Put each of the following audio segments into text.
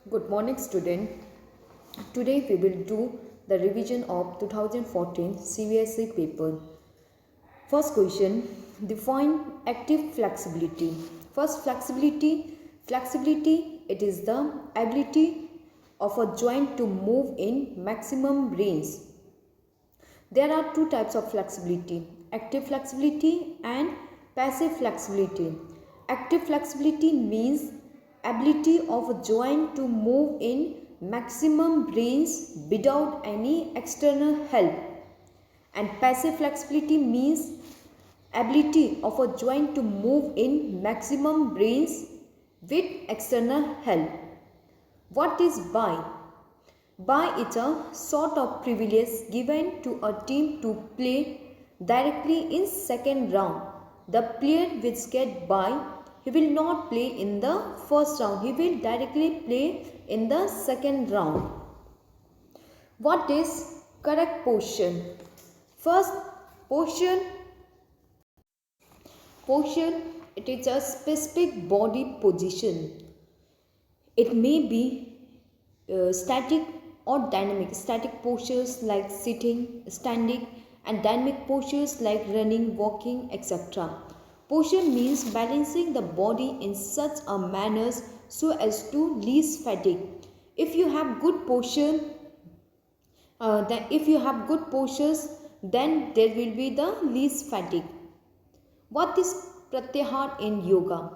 Good morning, student. Today we will do the revision of 2014 CBSE paper. First question, define active flexibility. First, flexibility, it is the ability of a joint to move in maximum range. There are two types of flexibility, active flexibility and passive flexibility. Active flexibility means ability of a joint to move in maximum range without any external help. And passive flexibility means ability of a joint to move in maximum range with external help. What is bye? Bye is a sort of privilege given to a team to play directly in second round. The player which get bye, he will not play in the first round. He will directly play in the second round. What is correct position? First, position, it is a specific body position. It may be static or dynamic. Static postures like sitting, standing, and dynamic postures like running, walking, etc. Posture means balancing the body in such a manner so as to least fatigue. If you have good posture, then there will be the least fatigue. What is pratyahar in yoga?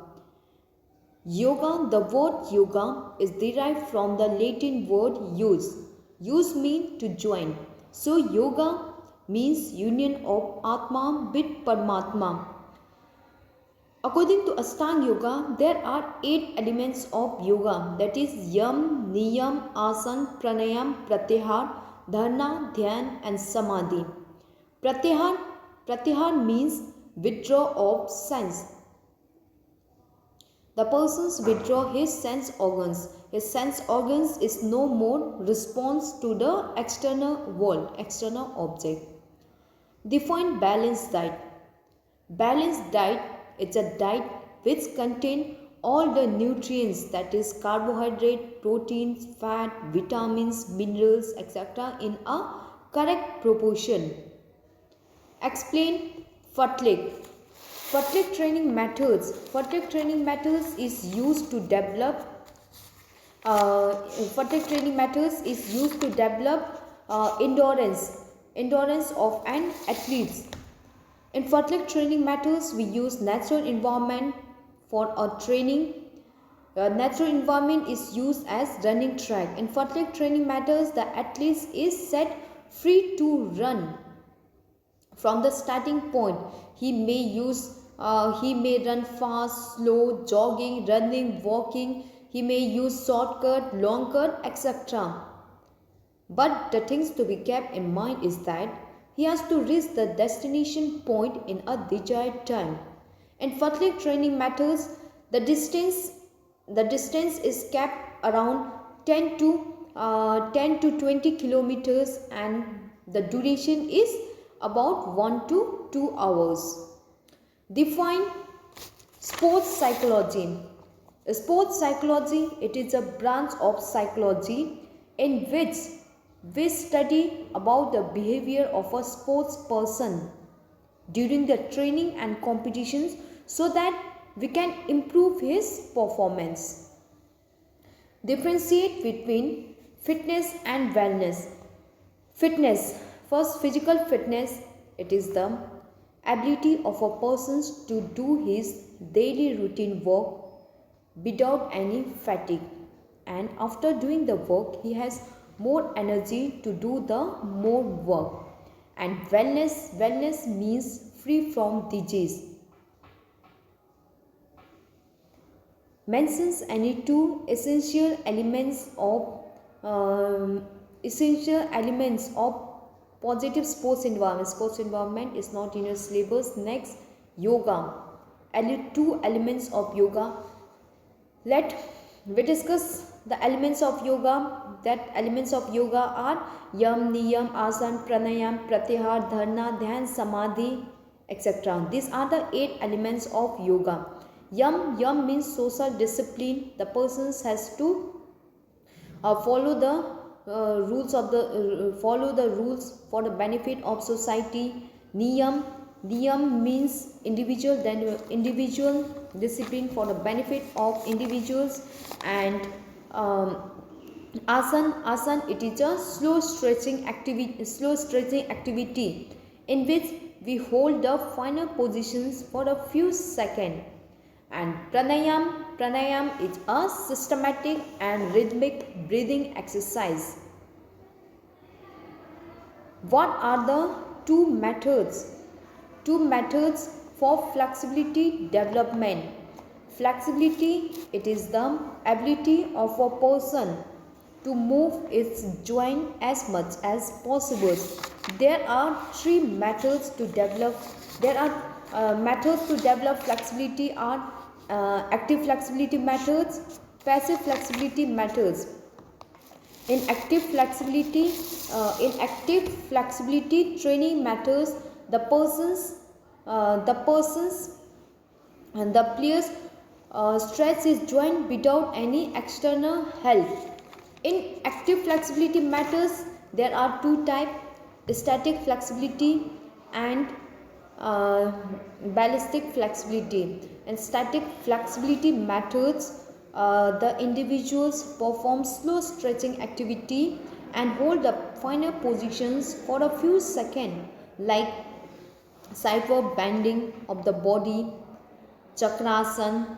Yoga, the word yoga is derived from the Latin word use. Use means to join. So yoga means union of Atma with Paramatma. According to Ashtanga Yoga, there are 8 elements of yoga, that is yam, niyam, asan, pranayam, pratyahar, dharana, dhyan and samadhi. Pratyahar means withdraw of sense. The persons withdraw his sense organs. His sense organs is no more response to the external world, external object. Define balanced diet. Balanced diet is a diet which contains all the nutrients, that is carbohydrate, proteins, fat, vitamins, minerals, etc. in a correct proportion. Explain Fartlek. Fartlek training methods. Fartlek training methods is used to develop. Endurance of an athlete. In Fartlek training methods, we use natural environment for our training. Natural environment is used as running track. In Fartlek training methods, the athlete is set free to run. From the starting point, he may run fast, slow, jogging, running, walking. He may use shortcut, long cut, etc. But the things to be kept in mind is that he has to reach the destination point in a desired time. In Fartlek training methods, the distance is kept around 10 to 20 kilometers and the duration is about 1 to 2 hours. Define sports psychology. Sports psychology, it is a branch of psychology in which we study about the behavior of a sports person during the training and competitions so that we can improve his performance. Differentiate between fitness and wellness. Fitness. First, physical fitness, it is the ability of a person to do his daily routine work without any fatigue, and after doing the work he has more energy to do the more work. And wellness means free from disease. Mentions any two essential elements of positive sports environment. Sports environment is not in your syllabus. Next, yoga. Two elements of yoga. Let we discuss the elements of yoga. That elements of yoga are yam, niyam, asan, pranayam, pratyahar, dharana, dhyan, samadhi, etc. These are the 8 elements of yoga. Yam means social discipline. The person has to Follow the follow the rules for the benefit of society. Niyam means individual, then individual discipline for the benefit of individuals. And asan, it is a slow stretching activity in which we hold the final positions for a few seconds. And pranayam is a systematic and rhythmic breathing exercise. What are the two methods for flexibility development? Flexibility, it is the ability of a person to move its joint as much as possible. There are three methods to develop. There are methods to develop flexibility are active flexibility methods, passive flexibility methods. In active flexibility training methods, the players stretch his joint without any external help. In active flexibility methods, there are two types: static flexibility and ballistic flexibility. In static flexibility methods, the individuals perform slow stretching activity and hold the final positions for a few seconds, like sideward bending of the body, chakrasan,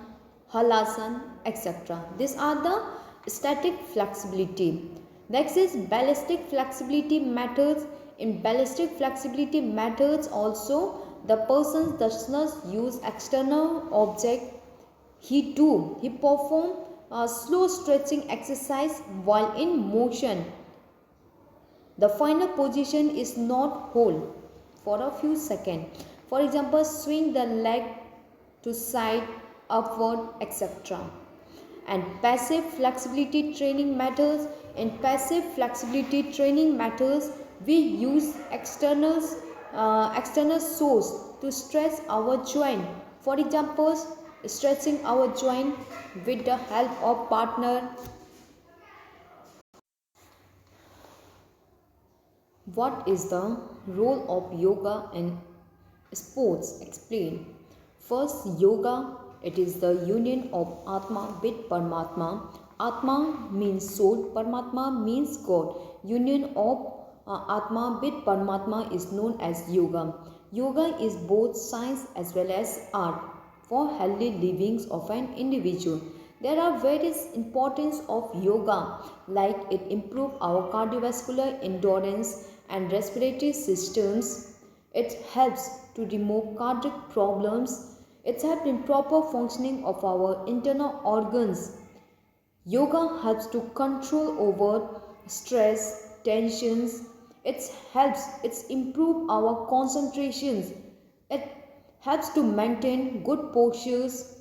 halasan, etc. These are the static flexibility. Next is ballistic flexibility methods. In ballistic flexibility methods also, the person does not use external object. He perform a slow stretching exercise while in motion. The final position is not hold for a few seconds. For example, swing the leg to side, upward, etc. And passive flexibility training methods. In passive flexibility training methods, we use external source to stretch our joint. For example, stretching our joint with the help of partner. What is the role of yoga in sports? Explain. First, yoga, it is the union of Atma with Paramatma. Atma means soul, Paramatma means God. Union of Atma with Paramatma is known as yoga. Yoga is both science as well as art for healthy livings of an individual. There are various importance of yoga, like it improves our cardiovascular endurance and respiratory systems. It helps to remove cardiac problems. It helps in proper functioning of our internal organs. Yoga helps to control over stress, tensions. It improve our concentrations. It helps to maintain good postures,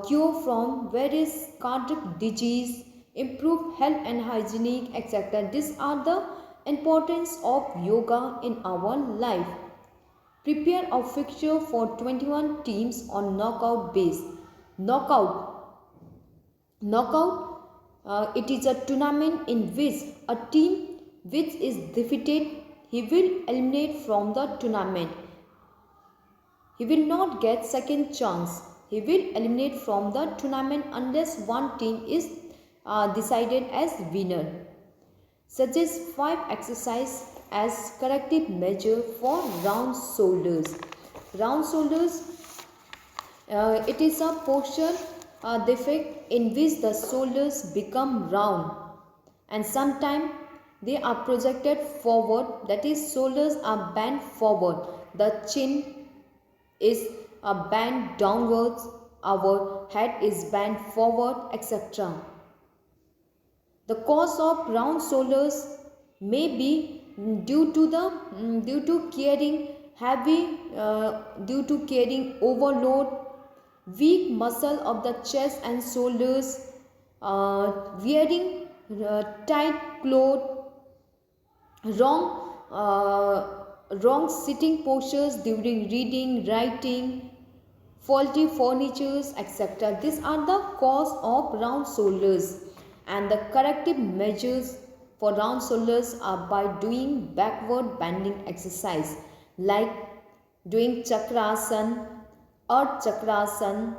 cure from various cardiac disease, improve health and hygiene, etc. These are the importance of yoga in our life. Prepare a fixture for 21 teams on knockout base. Knockout, it is a tournament in which a team which is defeated, he will eliminate from the tournament. He will not get second chance. He will eliminate from the tournament unless one team is decided as winner. Suggest 5 exercises as corrective measure for round shoulders. Round shoulders, it is a posture defect in which the shoulders become round and sometimes they are projected forward, that is, shoulders are bent forward, the chin is bent downwards, our head is bent forward, etc. The cause of round shoulders may be due to carrying overload, weak muscle of the chest and shoulders, wearing tight clothes, wrong sitting postures during reading, writing, faulty furniture, etc. These are the cause of round shoulders. And the corrective measures for round shoulders are by doing backward bending exercise like doing chakrasan, earth chakrasan,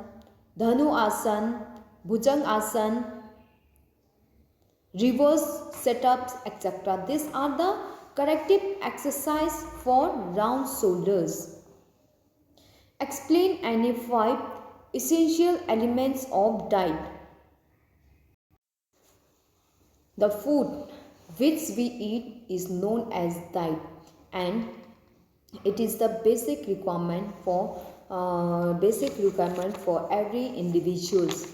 dhanu asan, bhujang asan, reverse setups, etc. These are the corrective exercise for round shoulders. Explain any 5 essential elements of diet. The food which we eat is known as diet, and it is the basic requirement for every individuals.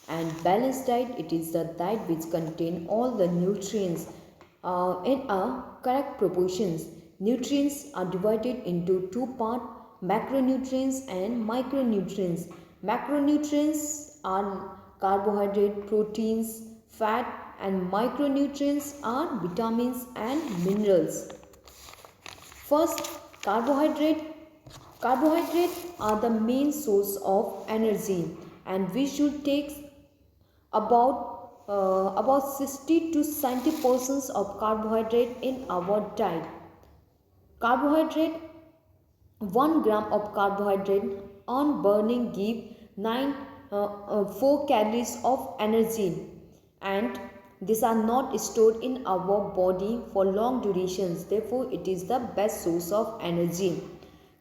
And balanced diet, it is the diet which contain all the nutrients in a correct proportions. Nutrients are divided into 2 parts: macronutrients and micronutrients. Macronutrients are carbohydrate, proteins, fat, and micronutrients are vitamins and minerals. First, carbohydrate. Carbohydrate are the main source of energy, and we should take about 60 to 70% of carbohydrate in our diet. Carbohydrate, 1 gram of carbohydrate on burning give 4 calories of energy, and these are not stored in our body for long durations. Therefore, it is the best source of energy.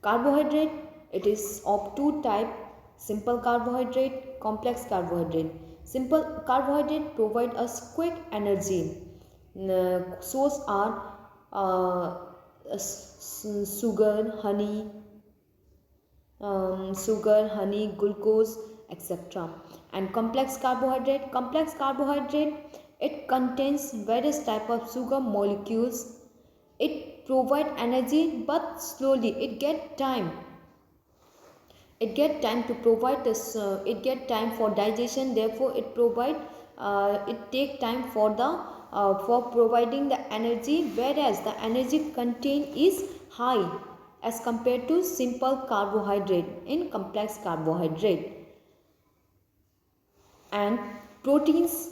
Carbohydrate, it is of 2 types: simple carbohydrate, complex carbohydrate. Simple carbohydrate provide us quick energy. Source are sugar, honey, glucose, etc. And complex carbohydrate, it contains various type of sugar molecules. It provide energy, but slowly it get time to provide this. It get time for digestion. Therefore, it take time for providing the energy, whereas the energy contained is high as compared to simple carbohydrate in complex carbohydrate. And proteins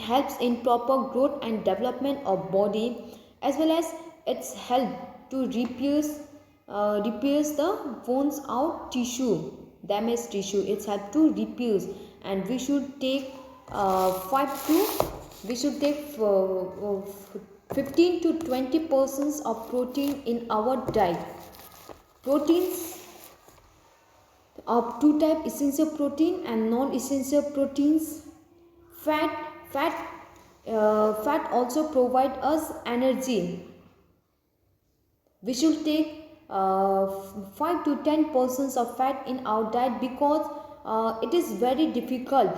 helps in proper growth and development of body, as well as its help to repairs the wounds out tissue, damaged tissue. It's help to repairs, and we should take 15 to 20% of protein in our diet. Proteins of 2 type: essential protein and non-essential proteins. Fat also provide us energy. We should take 5 to 10% of fat in our diet, because it is very difficult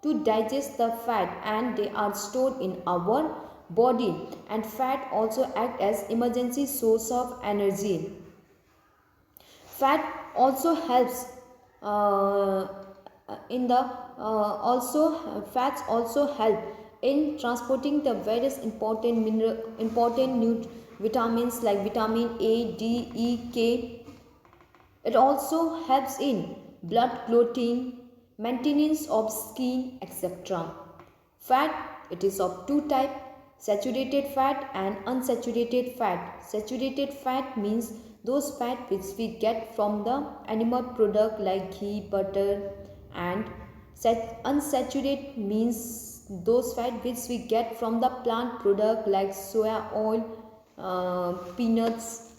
to digest the fat, and they are stored in our body. And fat also act as emergency source of energy. Fat also helps fats also help in transporting the various important vitamins like vitamin A, D, E, K. It also helps in blood clotting, maintenance of skin, etc. Fat, it is of 2 types: saturated fat and unsaturated fat. Saturated fat means those fat which we get from the animal product like ghee, butter, and unsaturated means those fat which we get from the plant product like soya oil, peanuts,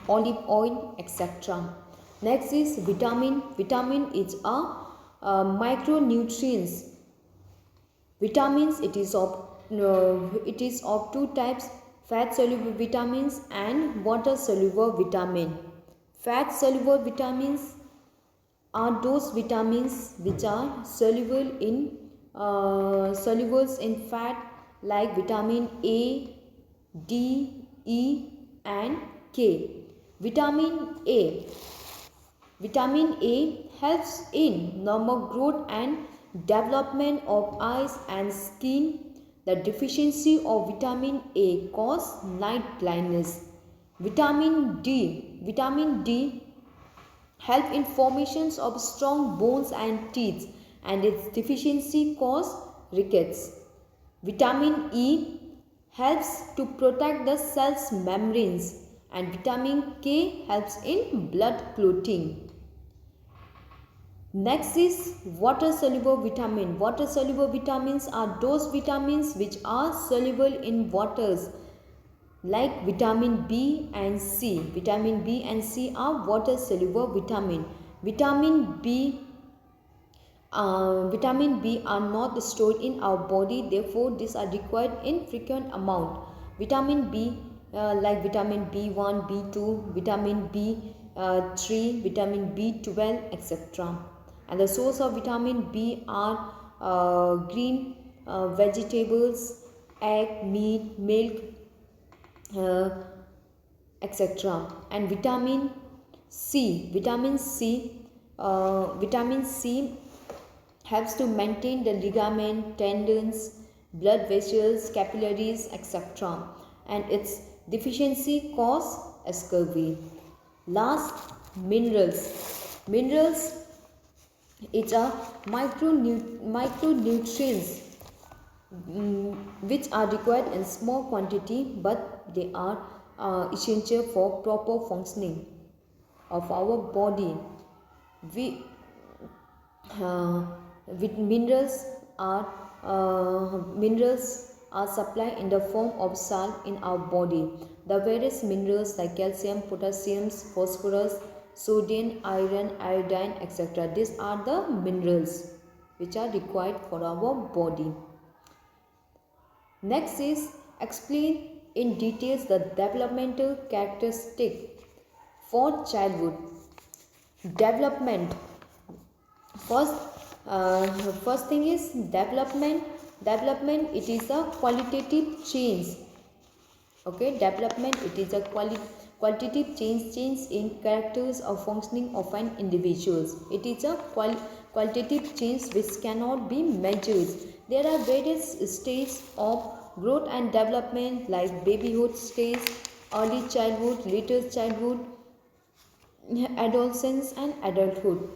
olive oil, etc. Next is vitamin. Vitamin is a micronutrients. Vitamins, it is of 2 types: fat soluble vitamins and water soluble vitamin. Fat soluble vitamins are those vitamins which are solubles in fat like vitamin A, D, E, and K. Vitamin A helps in normal growth and development of eyes and skin. The deficiency of vitamin A causes night blindness. Vitamin D help in formations of strong bones and teeth, and its deficiency cause rickets. Vitamin E helps to protect the cell's membranes, and vitamin K helps in blood clotting. Next is water soluble vitamin. Water soluble vitamins are those vitamins which are soluble in waters, like vitamin B and C. Vitamin B and C are water soluble vitamin. Vitamin B are not stored in our body, therefore these are required in frequent amount. Vitamin B like vitamin B1, B2, vitamin B3, vitamin B12, etc. And the source of vitamin B are green vegetables, egg, meat, milk, etc. And vitamin C, vitamin C helps to maintain the ligament, tendons, blood vessels, capillaries, etc. And its deficiency cause scurvy. Last, minerals. Minerals is a micronutrients which are required in small quantity, but they are essential for proper functioning of our body. With minerals are supplied in the form of salt in our body. The various minerals like calcium, potassium, phosphorus, sodium, iron, iodine, etc. These are the minerals which are required for our body. Next is explain in details the developmental characteristic for childhood. Development. First thing is development. It is a qualitative change. Okay, development, it is a qualitative change in characters or functioning of an individual. It is a qualitative change which cannot be measured. There are various stages of growth and development like babyhood stage, early childhood, later childhood, adolescence and adulthood.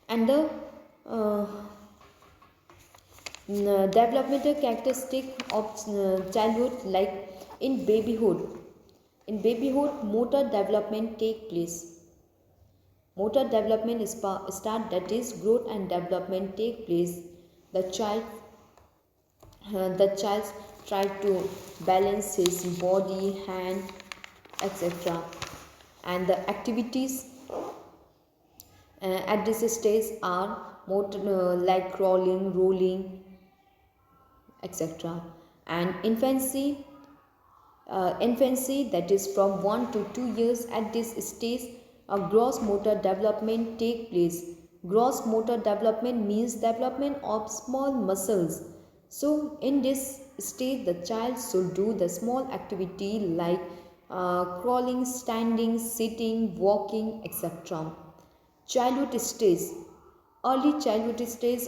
And the developmental characteristic of childhood, like in babyhood. In babyhood, motor development take place. Motor development is start, that is growth and development take place. The child try to balance his body, hand, etc. And the activities at this stage are motor like crawling, rolling, etc. And infancy, that is from 1 to 2 years. At this stage, a gross motor development take place. Gross motor development means development of small muscles. So in this stage, the child should do the small activity like crawling, standing, sitting, walking, etc. Childhood stage. Early childhood stage,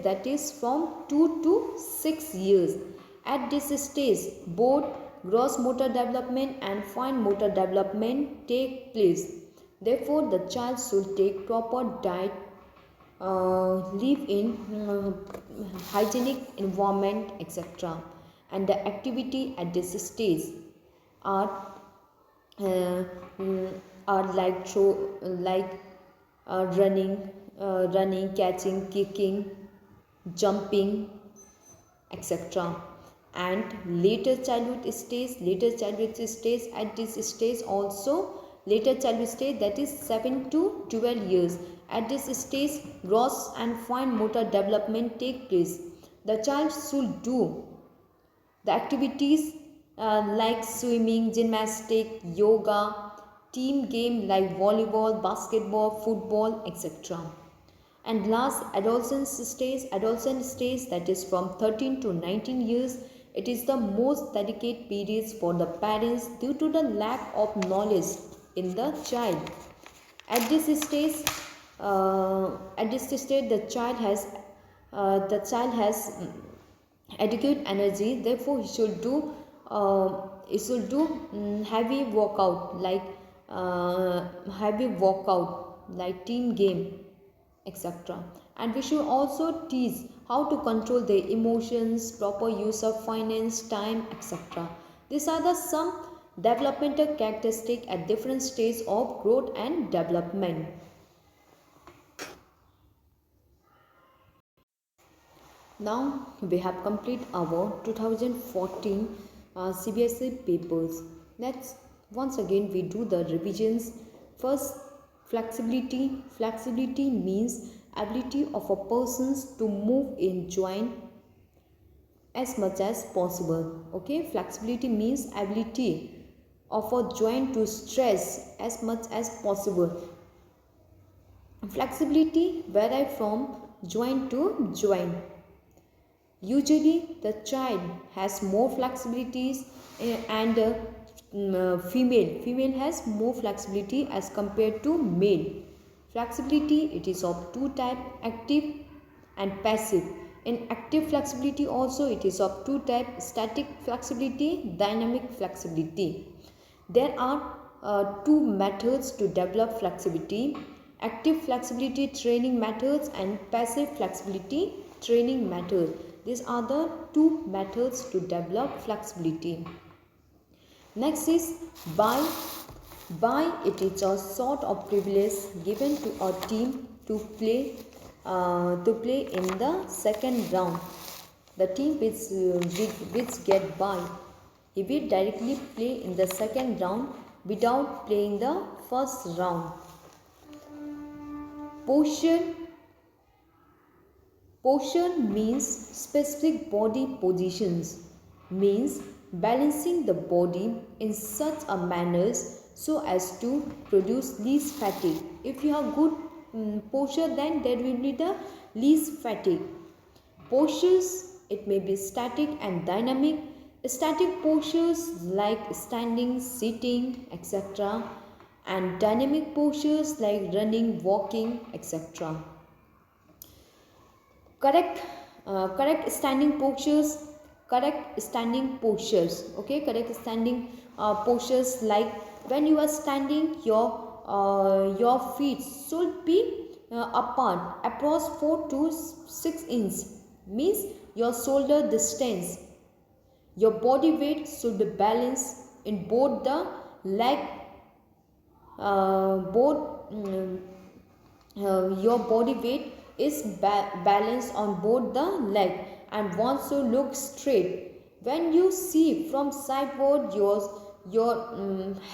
that is from 2 to 6 years. At this stage, both gross motor development and fine motor development take place. Therefore, the child should take proper diet, live in hygienic environment, etc. And the activity at this stage are running, catching, kicking, jumping, etc. And later childhood stage, at this stage also, later childhood stage, that is 7 to 12 years. At this stage, gross and fine motor development take place. The child should do the activities like swimming, gymnastic, yoga, team game like volleyball, basketball, football, etc. And last, adolescent stage, that is from 13 to 19 years. It is the most delicate periods for the parents due to the lack of knowledge in the child. At this stage, the child has adequate energy. Therefore, he should do heavy workout like team game, etc. And we should also teach how to control their emotions, proper use of finance, time, etc. These are the some developmental characteristics at different stages of growth and development. Now we have completed our 2014 CBSE papers. Let's once again we do the revisions. First, flexibility. Flexibility means ability of a person to move in joint as much as possible. Okay, flexibility means ability of a joint to stretch as much as possible. Flexibility varies from joint to joint. Usually the child has more flexibilities and female has more flexibility as compared to male. Flexibility, it is of two types, active and passive. In active flexibility also it is of two types, static flexibility, dynamic flexibility. There are two methods to develop flexibility: active flexibility training methods and passive flexibility training method. These are the two methods to develop flexibility. Next is buy. Buy, it is a sort of privilege given to a team to play in the second round. The team which get buy, if it directly play in the second round without playing the first round. Posture means specific body positions, means balancing the body in such a manner so as to produce least fatigue. If you have good posture, then there will be the least fatigue. Postures, it may be static and dynamic. Static postures like standing, sitting, etc. and dynamic postures like running, walking, etc. Correct standing postures. Correct standing postures. Okay, correct standing postures, like when you are standing, your feet should be apart, approach 4 to 6 inches, means your shoulder distance. Your body weight should be balanced in both the leg, your body weight is balanced on both the leg and wants to look straight. When you see from sideward, your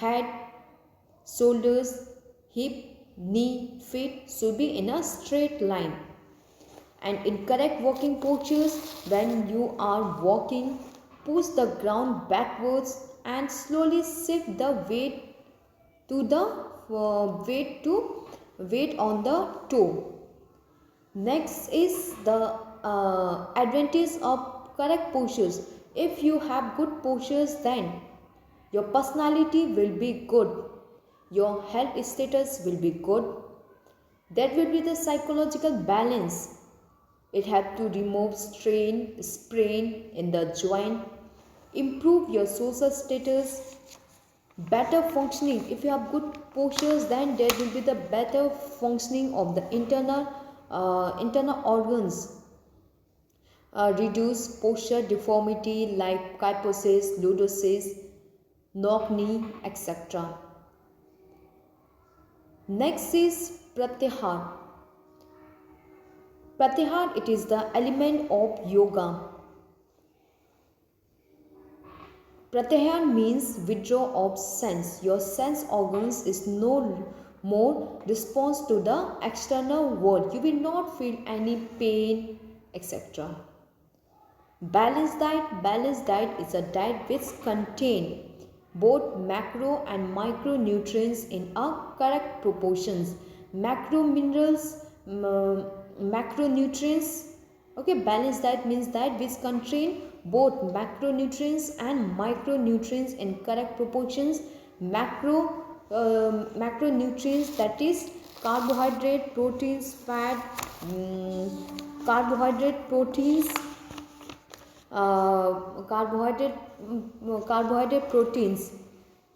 head, shoulders, hip, knee, feet should be in a straight line. And in correct walking postures, when you are walking, push the ground backwards and slowly shift the weight to the weight on the toe. Next is the advantage of correct postures. If you have good postures, then your personality will be good, your health status will be good, that will be the psychological balance. It helps to remove strain, sprain in the joint, improve your social status, better functioning. If you have good postures, then there will be the better functioning of the internal organs. Reduce posture deformity like kyphosis, lordosis, knock knee, etc. Next is pratyahar. Pratyahar, it is the element of yoga. Pratyahar means withdrawal of sense. Your sense organs is no more response to the external world. You will not feel any pain, etc. Balanced diet. Balanced diet is a diet which contains both macro and micronutrients in a correct proportions. Macro minerals, macronutrients. Okay, balanced diet means that which contain both macronutrients and micronutrients in correct proportions. Macronutrients, that is carbohydrate, proteins, fat, carbohydrate, proteins, carbohydrate, proteins,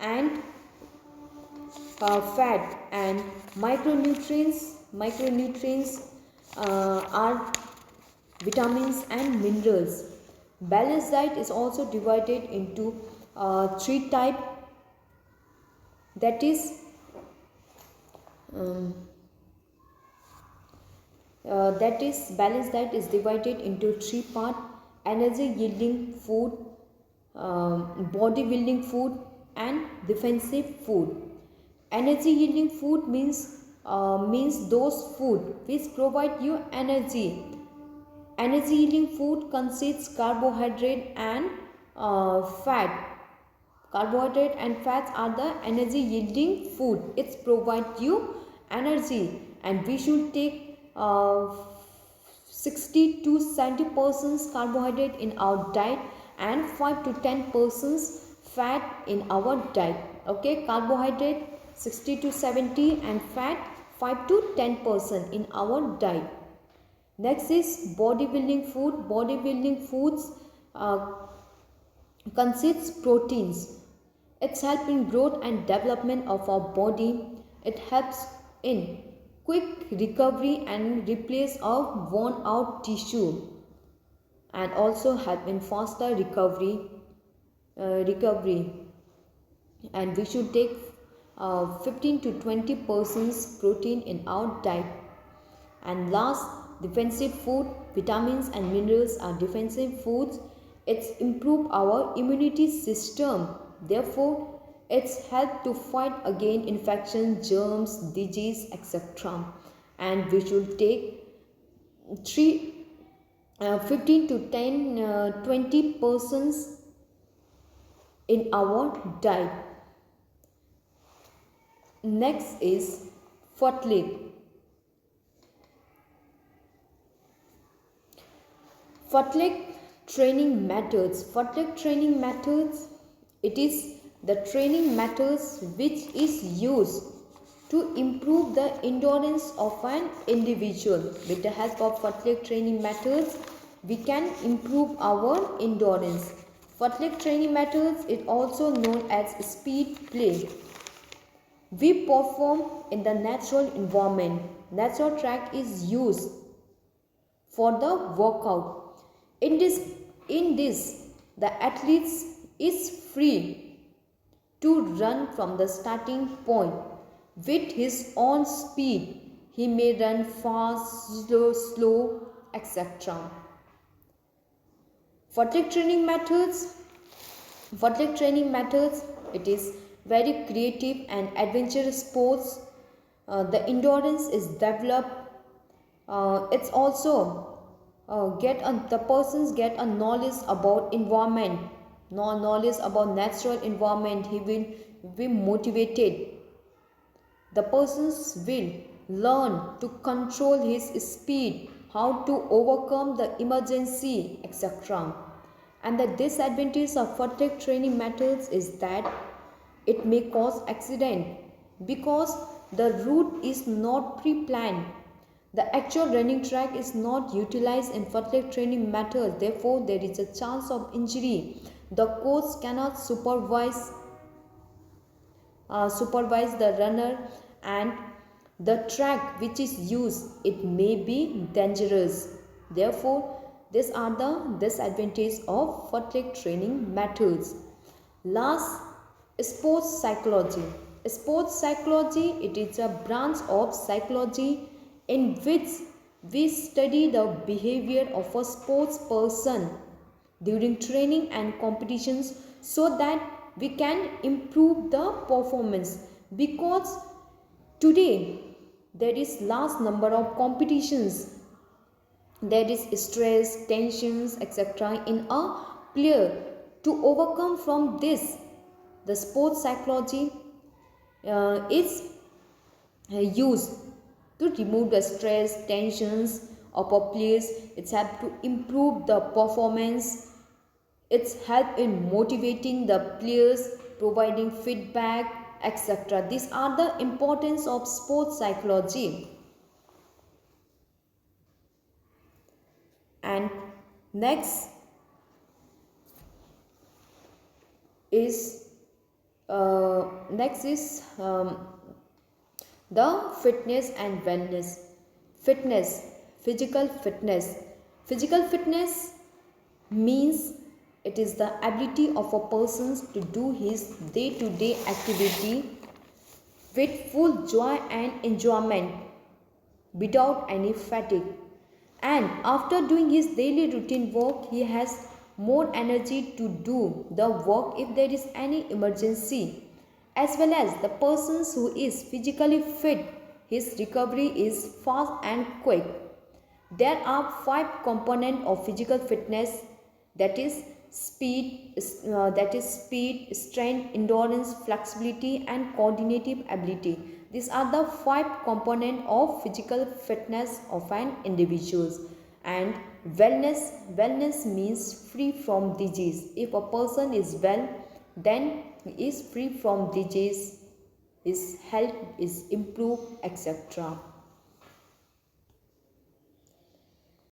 and fat, and micronutrients are vitamins and minerals. Balanced diet is also divided into three types, that is um, balanced diet is divided into three parts: energy yielding food, body building food, and defensive food. Energy yielding food means those food which provide you energy. Energy yielding food consists carbohydrate and fat. Carbohydrate and fats are the energy yielding food. It provides you energy, and we should take 60 to 70% carbohydrate in our diet and 5 to 10% fat in our diet. Okay, carbohydrate 60 to 70 and fat 5 to 10% in our diet. Next is bodybuilding food. Bodybuilding foods consists proteins. It's help in growth and development of our body. It helps in quick recovery and replace of worn out tissue, and also help in faster recovery. And we should take 15 to 20% protein in our diet. And last, defensive food. Vitamins and minerals are defensive foods. It's improve our immunity system. Therefore, it's help to fight against infection, germs, disease, etc. And we should take 15 to 20% in our diet. Next is Fartlek. Fartlek training methods. Fartlek training methods, it is the training methods which is used to improve the endurance of an individual. With the help of Fartlek training methods, we can improve our endurance. Fartlek training methods is also known as speed play. We perform in the natural environment. Natural track is used for the workout. In this, the athlete is free to run from the starting point with his own speed. He may run fast, slow, etc. Fartlek training methods, it is very creative and adventurous sports. The endurance is developed. It's also the persons get a knowledge about environment, knowledge about natural environment. He will be motivated. The persons will learn to control his speed, how to overcome the emergency, etc. And the disadvantage of Fartlek training methods is that it may cause accident because the route is not pre-planned. The actual running track is not utilized in Fartlek training methods. Therefore, there is a chance of injury. The coach cannot supervise the runner, and the track which is used, it may be dangerous. Therefore, these are the disadvantages of Fartlek training methods. Last, sports psychology. Sports psychology, it is a branch of psychology in which we study the behavior of a sports person during training and competitions so that we can improve the performance. Because today there is large number of competitions, there is stress, tensions, etc. in a player. To overcome from this, the sports psychology is used to remove the stress, tensions of a players. It's help to improve the performance. It's help in motivating the players, providing feedback, etc. These are the importance of sports psychology. And next is the fitness and wellness. Fitness physical fitness. Physical fitness means it is the ability of a person to do his day-to-day activity with full joy and enjoyment without any fatigue. And after doing his daily routine work, he has more energy to do the work if there is any emergency. As well as the person who is physically fit, his recovery is fast and quick. There are 5 components of physical fitness, that is speed, strength, endurance, flexibility, and coordinative ability. These are the 5 components of physical fitness of an individual. And wellness means free from disease. If a person is well, then he is free from disease, his health is improved, etc.